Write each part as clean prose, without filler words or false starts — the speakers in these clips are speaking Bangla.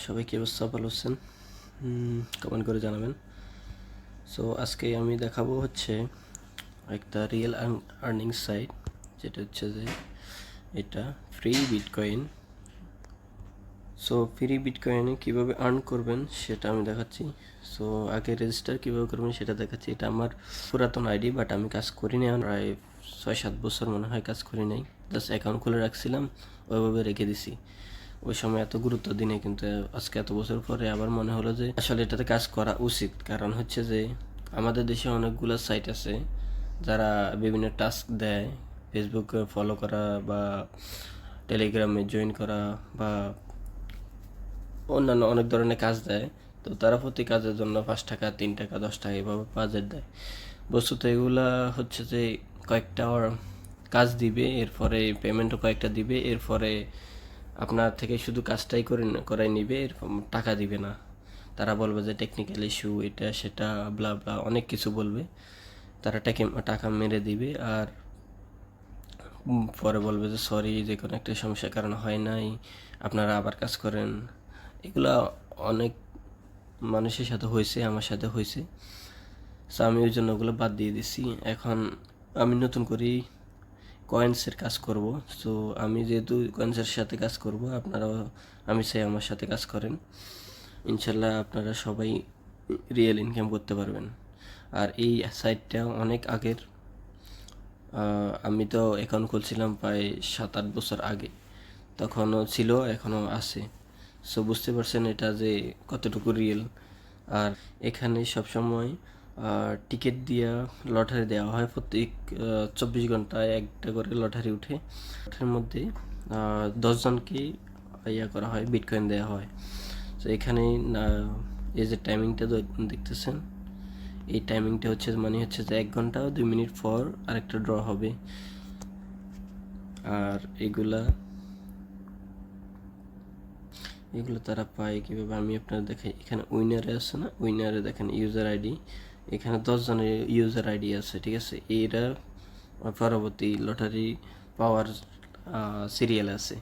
সবাই কি অবস্থা, ভালো আছেন? কমেন্ট করে জানাবেন। সো আজকে আমি দেখাবো হচ্ছে একটা রিয়েল আর্নিং সাইট, যেটা হচ্ছে যে এটা ফ্রি বিটকয়েন। সো ফ্রি বিটকয়েনে কীভাবে আর্ন করবেন সেটা আমি দেখাচ্ছি। সো আগে রেজিস্টার কীভাবে করবেন সেটা দেখাচ্ছি। এটা আমার পুরাতন আইডি, বাট আমি কাজ করি নাই, প্রায় 6-7 বছর মনে হয় কাজ করি নাই। জাস্ট অ্যাকাউন্ট খুলে রাখছিলাম, ওইভাবে রেখে দিছি। ওই সময় এত গুরুত্ব দিই নাই, কিন্তু আজকে এত বছর পরে আবার মনে হলো যে আসলে এটাতে কাজ করা উচিত। কারণ হচ্ছে যে আমাদের দেশে অনেকগুলো সাইট আছে যারা বিভিন্ন টাস্ক দেয়, ফেসবুকে ফলো করা বা টেলিগ্রামে জয়েন করা বা অন্যান্য অনেক ধরনের কাজ দেয়। তো তারা প্রতি কাজের জন্য 5 টাকা, 3 টাকা, 10 টাকা এভাবে বাজেট দেয়। বস্তুত এগুলা হচ্ছে যে কয়েকটা কাজ দিবে, এরপরে পেমেন্টও কয়েকটা দিবে, এরপরে আপনার থেকে শুধু কাজটাই করাই নিবে, এরকম টাকা দিবে না। তারা বলবে যে টেকনিক্যাল ইস্যু, এটা সেটা ব্লা ব্লা অনেক কিছু বলবে। তারা টাকা মেরে দিবে, আর পরে বলবে যে সরি, যে কোনো একটা সমস্যার কারণে হয় নাই, আপনারা আবার কাজ করেন। এগুলা অনেক মানুষের সাথে হয়েছে, আমার সাথে হয়েছে। সো আমি ওই জন্য ওগুলো বাদ দিয়ে দিছি। এখন আমি নতুন করে কয়েন্সের কাজ করব। সো আমি যেহেতু কয়েন্সের সাথে কাজ করব, আপনারাও আমি চাই আমার সাথে কাজ করেন। ইনশাল্লাহ আপনারা সবাই রিয়েল ইনকাম করতে পারবেন। আর এই সাইটটা অনেক আগের, আমি তো অ্যাকাউন্ট খুলছিলাম প্রায় 7-8 বছর আগে, তখনও ছিল, এখনও আছে। সো বুঝতে পারছেন এটা যে কতটুকু রিয়েল। আর এখানে সবসময় টিকিট দিয়া লটারি দেওয়া হয়। প্রত্যেক 24 ঘন্টায় একটা করে লটারি উঠে। লটারির মধ্যে 10 জনকে করা হয়, বিটকয়েন দেওয়া হয়। তো এখানে এই যে টাইমিংটা দেখতেছেন, এই টাইমিংটা হচ্ছে হচ্ছে যে 1 ঘন্টা 2 মিনিট পর আরেকটা ড্র হবে। আর এগুলো তারা পায় কীভাবে আমি আপনার দেখাই। এখানে উইনারে আছে না, উইনারে দেখেন ইউজার আইডি, এখানে 10 জনের ইউজার আইডি আছে, ঠিক আছে। এরা পরবর্তী লটারি পাওয়ার সিরিয়াল আছে।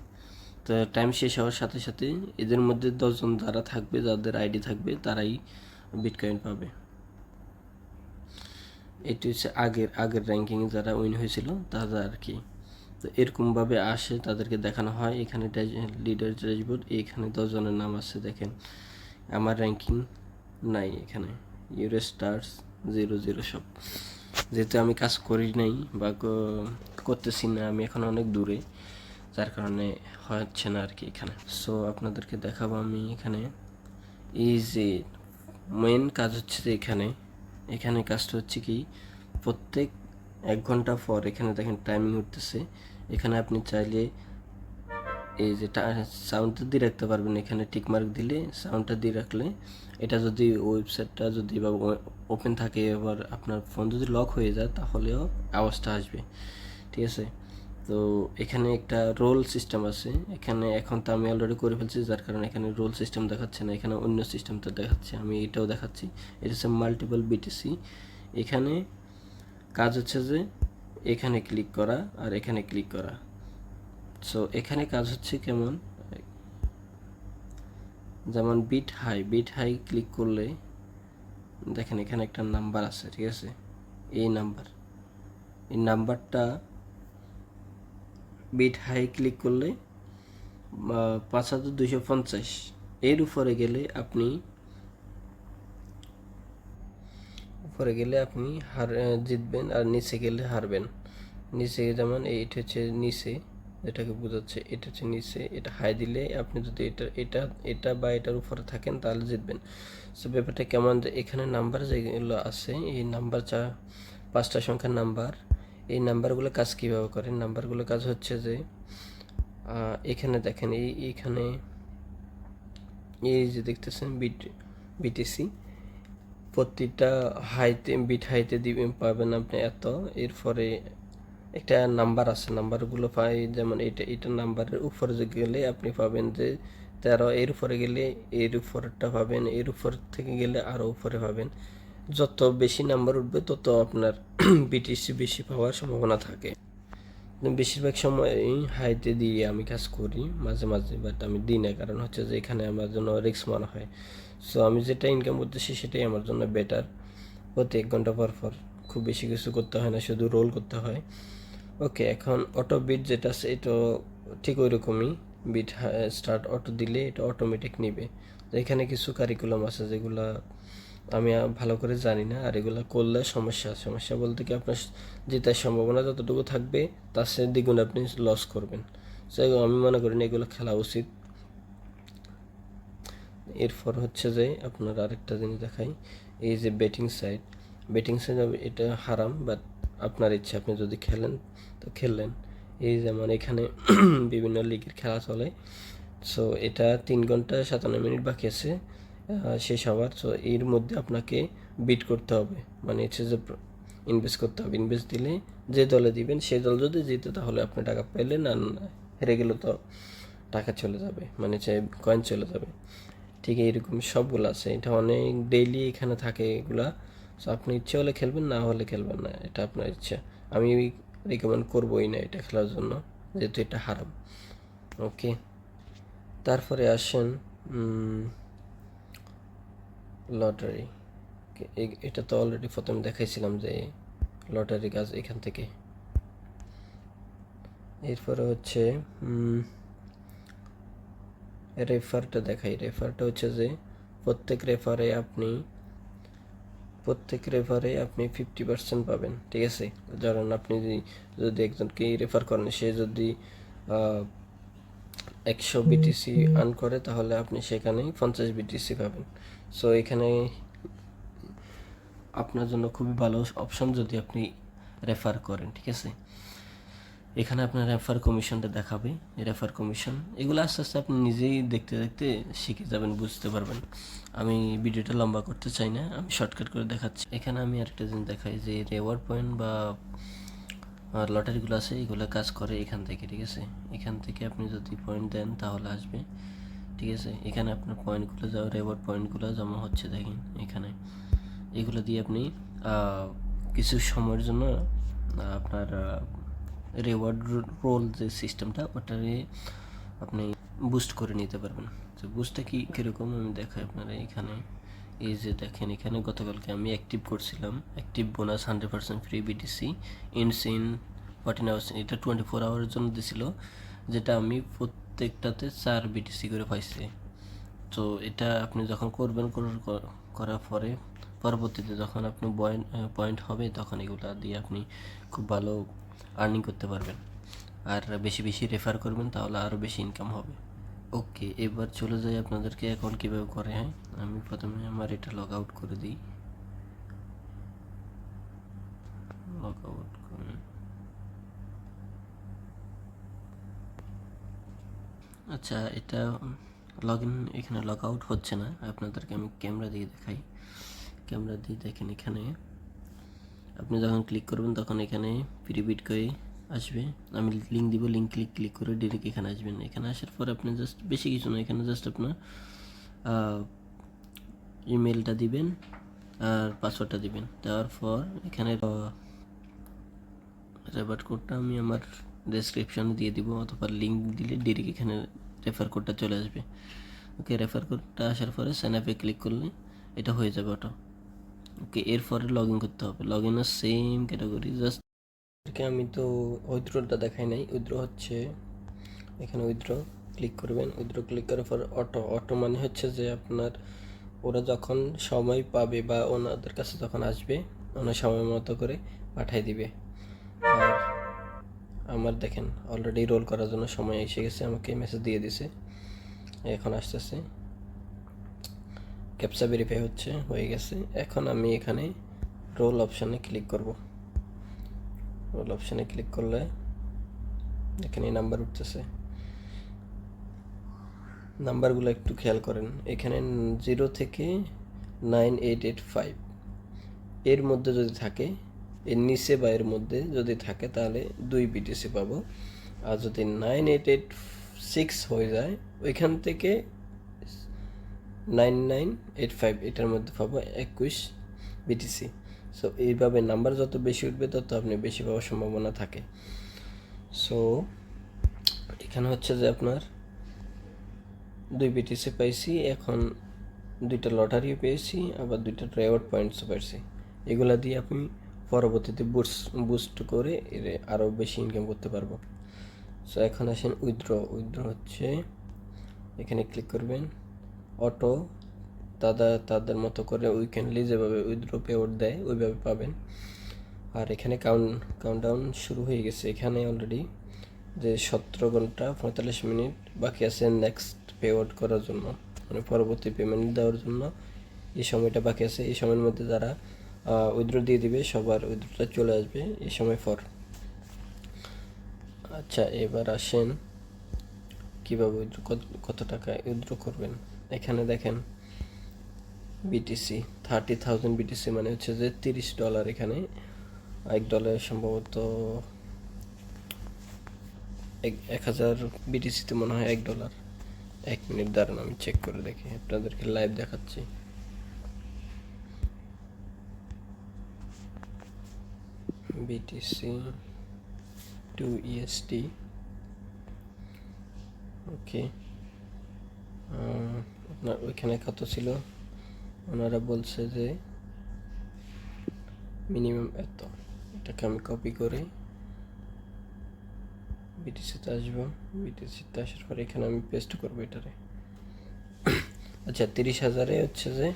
তো টাইম শেষ হওয়ার সাথে সাথে এদের মধ্যে 10 জন যারা থাকবে, যাদের আইডি থাকবে, তারাই বিটকয়েন পাবে। এটি হচ্ছে আগের র্যাঙ্কিংয়ে যারা উইন হয়েছিল তারা আর কি। তো এরকমভাবে আসে, তাদেরকে দেখানো হয়। এখানে লিডার ড্যাশবোর্ড, এখানে 10 জনের নাম আছে, দেখেন। আমার র্যাঙ্কিং নাই এখানে, ইউরো স্টার্স 00 সব। যেহেতু আমি কাজ করি নাই বা করতেছি না, আমি এখন অনেক দূরে, যার কারণে হচ্ছে না আর কি এখানে। সো আপনাদেরকে দেখাবো আমি এখানে। এই যে মেন কাজ হচ্ছে যে এখানে কাজটা হচ্ছে কি, প্রত্যেক 1 ঘন্টা পর এখানে দেখেন টাইমিং উঠতেছে। এখানে আপনি চাইলে এই যে সাউন্ডটা দিয়ে রাখতে পারবেন। এখানে টিকমার্ক দিলে সাউন্ডটা দিয়ে রাখলে, এটা যদি ওয়েবসাইটটা যদি বা ওপেন থাকে, এবার আপনার ফোন যদি লক হয়ে যায় তাহলেও আওয়াজটা আসবে, ঠিক আছে। তো এখানে একটা রোল সিস্টেম আছে। এখানে এখন তো আমি অলরেডি করে ফেলছি, যার কারণে এখানে রোল সিস্টেম দেখাচ্ছে না, এখানে অন্য সিস্টেমটা দেখাচ্ছে। আমি এটাও দেখাচ্ছি। এটা হচ্ছে মাল্টিপল বিটিসি। এখানে কাজ হচ্ছে যে এখানে ক্লিক করা আর এখানে ক্লিক করা। সো এখানে কাজ হচ্ছে কেমন, যেমন বিট হাই ক্লিক করলে দেখেন এখানে একটা নাম্বার আছে, ঠিক আছে। এই নাম্বারটা বিট হাই ক্লিক করলে 5250, এর উপরে গেলে আপনি জিতবেন, আর নিচে গেলে হারবেন। নিচে যেমন এইটা হচ্ছে নিচে, এটাকে বোঝাচ্ছে, এটা হচ্ছে নিচে। এটা হাই দিলে আপনি যদি এটা বা এটার উপরে থাকেন তাহলে জিতবেন। সো ব্যাপারটা কেমন, যে এখানে নাম্বার যেগুলো আছে, এই নাম্বার 5টা সংখ্যার নাম্বার, এই নাম্বারগুলো কাজ কীভাবে করে। নাম্বারগুলো কাজ হচ্ছে যে এখানে দেখেন, এইখানে এই যে দেখতেছেন বিটিসি, প্রতিটা বিট হাইতে দিবেন, পাবেন আপনি এত। এরপরে একটা নাম্বার আছে, নাম্বারগুলো পাই, যেমন এটা নাম্বারের উপরে গেলে আপনি পাবেন যে 13, এর উপরে গেলে এর উপরটা পাবেন, এর উপর থেকে গেলে আরও উপরে পাবেন। যত বেশি নাম্বার উঠবে তত আপনার বিটিসি বেশি পাওয়ার সম্ভাবনা থাকে। বেশিরভাগ সময়ই হাইতে দিয়ে আমি কাজ করি মাঝে মাঝে, বাট আমি দিই না, কারণ হচ্ছে যে এখানে আমার জন্য রিস্ক মনে হয়। সো আমি যেটা ইনকাম করতেছি সেটাই আমার জন্য বেটার। প্রতি 1 ঘন্টা পর পর খুব বেশি কিছু করতে হয় না, শুধু রোল করতে হয়। ওকে, এখন অটো বিট যেটা আছে এটা ঠিক ওই রকমই। বিট স্টার্ট অটো দিলে এটা অটোমেটিক নিবে। তো এখানে কিছু কারিকুলাম আছে যেগুলো আমি ভালো করে জানি না, আর এগুলো করলে সমস্যা বলতে কি আপনার জেতার সম্ভাবনা যতটুকু থাকবে তার চেয়ে দ্বিগুণ আপনি লস করবেন। সো আমি মনে করি না এগুলো খেলা উচিত। এরপর হচ্ছে যে আপনার আরেকটা জিনিস দেখাই, এই যে বেটিং সাইড এটা হারাম, বাট আপনার ইচ্ছা, আপনি যদি খেলেন তো খেললেন। এই যেমন এখানে বিভিন্ন লিগের খেলা চলে। সো এটা 3 ঘন্টা 57 মিনিট বাকি আছে শেষ হওয়ার। সো এর মধ্যে আপনাকে বিট করতে হবে, মানে হচ্ছে যে ইনভেস্ট করতে হবে। ইনভেস্ট দিলে যে দলে দিবেন সেই দল যদি জিতে তাহলে আপনি টাকা পেলেন, আর হেরে গেলে তো টাকা চলে যাবে, মানে হচ্ছে কয়েন চলে যাবে। ঠিক এইরকম সবগুলো আছে, এটা অনেক ডেইলি এখানে থাকে এগুলা। সো আপনি ইচ্ছে হলে খেলবেন, না হলে খেলবেন না, এটা আপনার ইচ্ছা। আমি রিকমেন্ড করবোই না এটা খেলার জন্য, যেহেতু এটা হারাম। ওকে, তারপরে আসেন লটারি। এটা তো অলরেডি প্রথমে দেখাইছিলাম যে লটারি কাজ এখান থেকে। এরপরে হচ্ছে রেফারটা দেখাই। রেফারটা হচ্ছে যে প্রত্যেক রেফারে আপনি 50% পাবেন, ঠিক আছে। ধরেন আপনি যদি একজনকে রেফার করেন, সে যদি 100 বিটিসি আর্ন করে তাহলে আপনি সেখানে 50 বিটিসি পাবেন। সো এখানে আপনার জন্য খুবই ভালো অপশন যদি আপনি রেফার করেন, ঠিক আছে। এখানে আপনার রেফার কমিশনটা দেখাবে, রেফার কমিশন এগুলো আস্তে আস্তে আপনি নিজেই দেখতে দেখতে শিখে যাবেন, বুঝতে পারবেন। আমি ভিডিওটা লম্বা করতে চাই না, আমি শর্টকাট করে দেখাচ্ছি। এখানে আমি আরেকটা জিনিস দেখাই যে রেওয়ার্ড পয়েন্ট বা লটারিগুলো আছে, এগুলো কাজ করে এখান থেকে, ঠিক আছে। এখান থেকে আপনি যদি পয়েন্ট দেন তাহলে আসবে, ঠিক আছে। এখানে আপনার পয়েন্টগুলো রেওয়ার্ড পয়েন্টগুলো জমা হচ্ছে দেখেন এখানে। এগুলো দিয়ে আপনি কিছু সময়ের জন্য আপনার রেওয়ার্ড রোল যে সিস্টেমটা ওটারে আপনি বুস্ট করে নিতে পারবেন। তো বুস্টটা কীরকম আমি দেখাই আপনারা। এখানে এই যে দেখেন, এখানে গতকালকে আমি অ্যাক্টিভ করছিলাম, active bonus 100% free BTC ins in 14 hours. এটা 24 আওয়ারের জন্য দিছিল, যেটা আমি প্রত্যেকটাতে 4 বিটিসি করে পাইছি। তো এটা আপনি যখন করবেন, করার পরে পরবর্তীতে যখন আপনি পয়েন্ট হবে তখন এগুলো দিয়ে আপনি খুব ভালো আর্নিং করতে পারবেন। আর বেশি বেশি রেফার করবেন তাহলে আরও বেশি ইনকাম হবে। ওকে, এবার চলে যাই আপনাদেরকে অ্যাকাউন্ট কীভাবে করে। হ্যাঁ, আমি প্রথমে আমার এটা লগ আউট করে দিই। লগ আউট করে আচ্ছা, এটা এখানে লগ আউট হচ্ছে না, আপনাদেরকে আমি ক্যামেরা দিয়ে দেখাই। ক্যামেরা দিয়ে দেখেন, এখানে আপনি যখন ক্লিক করবেন তখন এখানে প্রিবিট করে আসবে। আমি লিঙ্ক দিব, লিঙ্ক ক্লিক করে ডিরেক্ট এখানে আসবেন। এখানে আসার পর আপনি জাস্ট বেশি কিছু না, এখানে জাস্ট আপনার ইমেলটা দিবেন আর পাসওয়ার্ডটা দিবেন। দেওয়ার পর এখানে রেফার কোডটা আমি আমার ডেসক্রিপশনে দিয়ে দিব, অথবা লিঙ্ক দিলে ডিরেক্ট এখানে রেফার কোডটা চলে আসবে। ওকে, রেফার কোডটা আসার পরে সাইন আপে ক্লিক করলে এটা হয়ে যাবে অটো। ওকে, এরপরে লগ ইন করতে হবে। লগ ইনের সেম ক্যাটাগরি, জাস্ট আমি তো উইথড্রটা দেখাই নাই। উইথড্র হচ্ছে এখানে উইথড্র ক্লিক করবেন। উইথড্র ক্লিক করার পর অটো মানে হচ্ছে যে আপনার ওরা যখন সময় পাবে বা ওনাদের কাছে যখন আসবে ওনার সময় মতো করে পাঠাই দিবে। আর আমার দেখেন অলরেডি রোল করার জন্য সময় এসে গেছে, আমাকে মেসেজ দিয়ে দিছে, এখন আসতেছে। ক্যাপচা ভেরিফাই হয়ে গেছে। এখন আমি এখানে রোল অপশানে ক্লিক করব। রোল অপশানে ক্লিক করলে এখানে নাম্বার উঠতেছে। নাম্বারগুলো একটু খেয়াল করেন, এখানে 0 থেকে 9885 এর মধ্যে যদি থাকে, এর নিচে বা এর মধ্যে যদি থাকে তাহলে 2 বিটিসি পাবো। আর যদি 9886 হয়ে যায় ওইখান থেকে 9985 এটার মধ্যে পাবো 21 বিটিসি। সো এইভাবে নাম্বার যত বেশি উঠবে তত আপনি বেশি পাওয়ার সম্ভাবনা থাকে। সো এখানে হচ্ছে যে আপনার 2 বিটিসি পাইছি, এখন 2টা লটারিও পেয়েছি, আবার 2টা রিওয়ার্ড পয়েন্টসও পাইছি। এগুলা দিয়ে আপনি পরবর্তীতে বুস্ট করে আরও বেশি ইনকাম করতে পারবো। সো এখন আসেন উইথড্র হচ্ছে, এখানে ক্লিক করবেন, অটো তাদের মতো করে উইকেন্ডলি যেভাবে উইথড্র পেআউট দেয় ওইভাবে পাবেন। আর এখানে কাউন্টডাউন শুরু হয়ে গেছে, এখানে অলরেডি যে 17 ঘন্টা 45 মিনিট বাকি আছে নেক্সট পেআউট করার জন্য, মানে পরবর্তী পেমেন্ট দেওয়ার জন্য এই সময়টা বাকি আছে। এই সময়ের মধ্যে যারা উইথড্র দিয়ে দিবে সবার উইথড্রটা চলে আসবে এই সময় পর। আচ্ছা, এবার আসেন কীভাবে কত টাকা উইথড্র করবেন। এখানে দেখেন বিটিসি 30,000 বিটিসি মানে হচ্ছে যে $30। এখানে $1 সম্ভবত 1000 বিটিসিতে মনে হয় $1। 1 মিনিট দাঁড়ান, আমি চেক করে দেখি, আপনাদেরকে লাইভ দেখাচ্ছি। বিটিসি টু ইএসটি, ওকে। আপনার ওইখানে কত ছিল, ওনারা বলছে যে মিনিমাম এত। এটাকে আমি কপি করে বিটিসিতে আসবো, বিটিসিতে আসার পরে এখানে আমি পেস্ট করবো এটারে। আচ্ছা, 30,000-এ হচ্ছে যে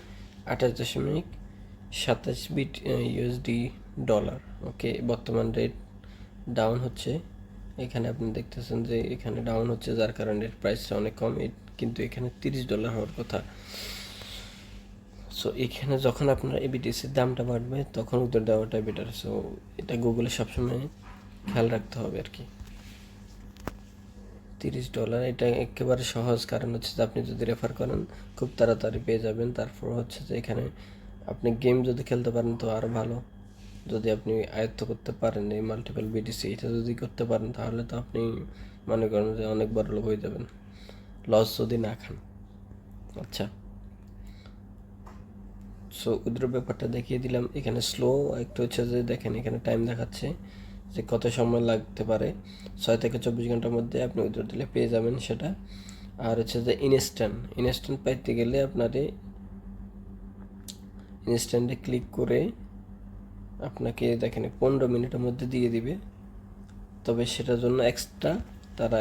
28.27 বিট ইউএসডি ডলার, ওকে। বর্তমান রেট ডাউন হচ্ছে, এখানে আপনি দেখতেছেন যে এখানে ডাউন হচ্ছে, যার কারণে প্রাইসটা অনেক কম, কিন্তু এখানে $30 হওয়ার কথা। সো এখানে যখন আপনার এবিটিসির দামটা বাড়বে তখন উত্তর দেওয়াটা বেটার। সো এটা গুগলে সবসময় খেয়াল রাখতে হবে আর কি। $30 এটা একেবারে সহজ, কারণ হচ্ছে যে আপনি যদি রেফার করেন খুব তাড়াতাড়ি পেয়ে যাবেন। তারপর হচ্ছে যে এখানে আপনি গেম যদি খেলতে পারেন তো আরও ভালো। যদি আপনি আয়ত্ত করতে পারেন এই মাল্টিপল বিটিসি, এটা যদি করতে পারেন তাহলে তো আপনি মনে করেন যে অনেক বড় লোক হয়ে যাবেন, লস যদি না খান। আচ্ছা, সো উইথড্র ব্যাপারটা দেখিয়ে দিলাম। এখানে স্লো একটু হচ্ছে যে দেখেন এখানে টাইম দেখাচ্ছে যে কত সময় লাগতে পারে, 6 থেকে 24 ঘন্টার মধ্যে আপনি উইথড্র দিলে পেয়ে যাবেন সেটা। আর হচ্ছে যে ইনস্ট্যান্ট পাইতে গেলে আপনারে ইনস্ট্যান্টে ক্লিক করে আপনাকে দেখেন 15 মিনিটের মধ্যে দিয়ে দিবে, তবে সেটার জন্য এক্সট্রা তারা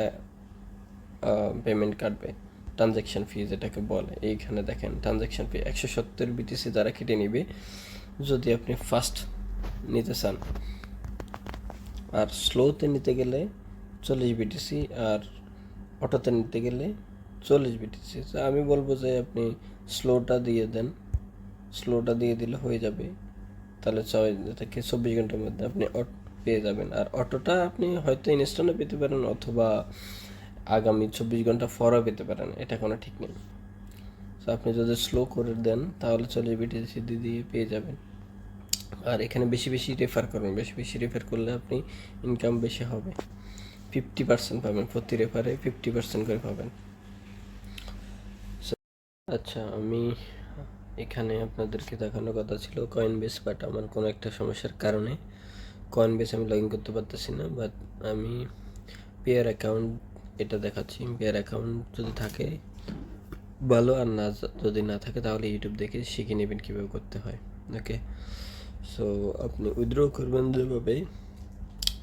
পেমেন্ট কাটবে, ট্রানজ্যাকশান ফি যেটাকে বলে। এইখানে দেখেন ট্রানজ্যাকশান ফি 170 বিটিসি যারা কেটে নিবে যদি আপনি ফাস্ট নিতে চান। আর স্লোতে নিতে গেলে 40 বিটিসি, আর অটোতে নিতে গেলে 40 বিটিসি। তো আমি বলবো যে আপনি স্লোটা দিয়ে দেন, স্লোটা দিয়ে দিলে হয়ে যাবে, তাহলে 6 থেকে 24 ঘন্টার মধ্যে আপনি পেয়ে যাবেন। আর অটোটা আপনি হয়তো ইনস্ট্যান্টে পেতে পারেন অথবা আগামী 24 ঘন্টা পরও পেতে পারেন, এটা কোনো ঠিক নেই। তো আপনি যদি স্লো করে দেন তাহলে 40 বিটিসি দিয়ে পেয়ে যাবেন। আর এখানে বেশি বেশি রেফার করবেন, বেশি বেশি রেফার করলে আপনি ইনকাম বেশি হবে, 50% পাবেন, প্রতি রেফারে 50% করে পাবেন। আচ্ছা, আমি এখানে আপনাদেরকে দেখানোর কথা ছিল কয়েনবেস, বাট আমার কোনো একটা সমস্যার কারণে কয়েনবেস আমি লগ ইন করতে পারতেছি না। বাট আমি পেয়ার অ্যাকাউন্ট এটা দেখাচ্ছি, পেয়ার অ্যাকাউন্ট যদি থাকে ভালো, আর না যদি না থাকে তাহলে ইউটিউব দেখে শিখে নেবেন কীভাবে করতে হয়, ওকে। সো আপনি উইথড্র করবেন যেভাবে,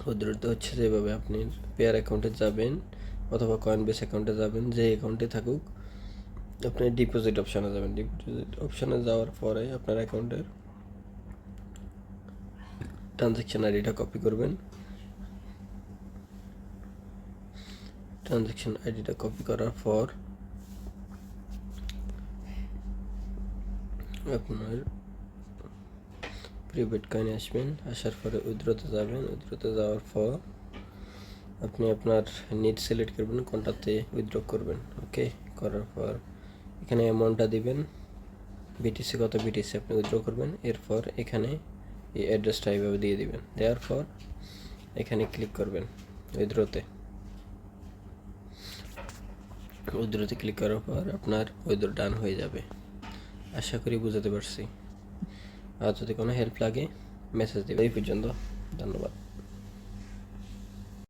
উইথড্রতে হচ্ছে যেভাবে আপনি পেয়ার অ্যাকাউন্টে যাবেন অথবা কয়েনবেস অ্যাকাউন্টে যাবেন, যে অ্যাকাউন্টে থাকুক আপনি ডিপোজিট অপশানে যাবেন। ডিপোজিট অপশানে যাওয়ার পরে আপনার অ্যাকাউন্টের ট্রানজ্যাকশান আইডিটা কপি করবেন। ট্রানজ্যাকশান আইডিটা কপি করার পর আপনার প্রিপেড কয়েনে আসবেন, আসার পরে উইথড্রতে যাবেন। উইথড্রতে যাওয়ার পর আপনি আপনার নিট সিলেক্ট করবেন কোনটাতে উইথড্র করবেন, ওকে। করার পর এখানে অ্যামাউন্টটা দিবেন, বিটিসি কত বিটিসি আপনি উইথড্র করবেন। এরপর এখানে এই অ্যাড্রেসটা এইভাবে দিয়ে দিবেন, দেওয়ার পর এখানে ক্লিক করবেন উইথড্রতে। উইথড্রতে ক্লিক করার পর আপনার উইথড্র ডান হয়ে যাবে। আশা করি বুঝাতে পারছি। আর যদি কোনো হেল্প লাগে মেসেজ দেবে। এই পর্যন্ত, ধন্যবাদ।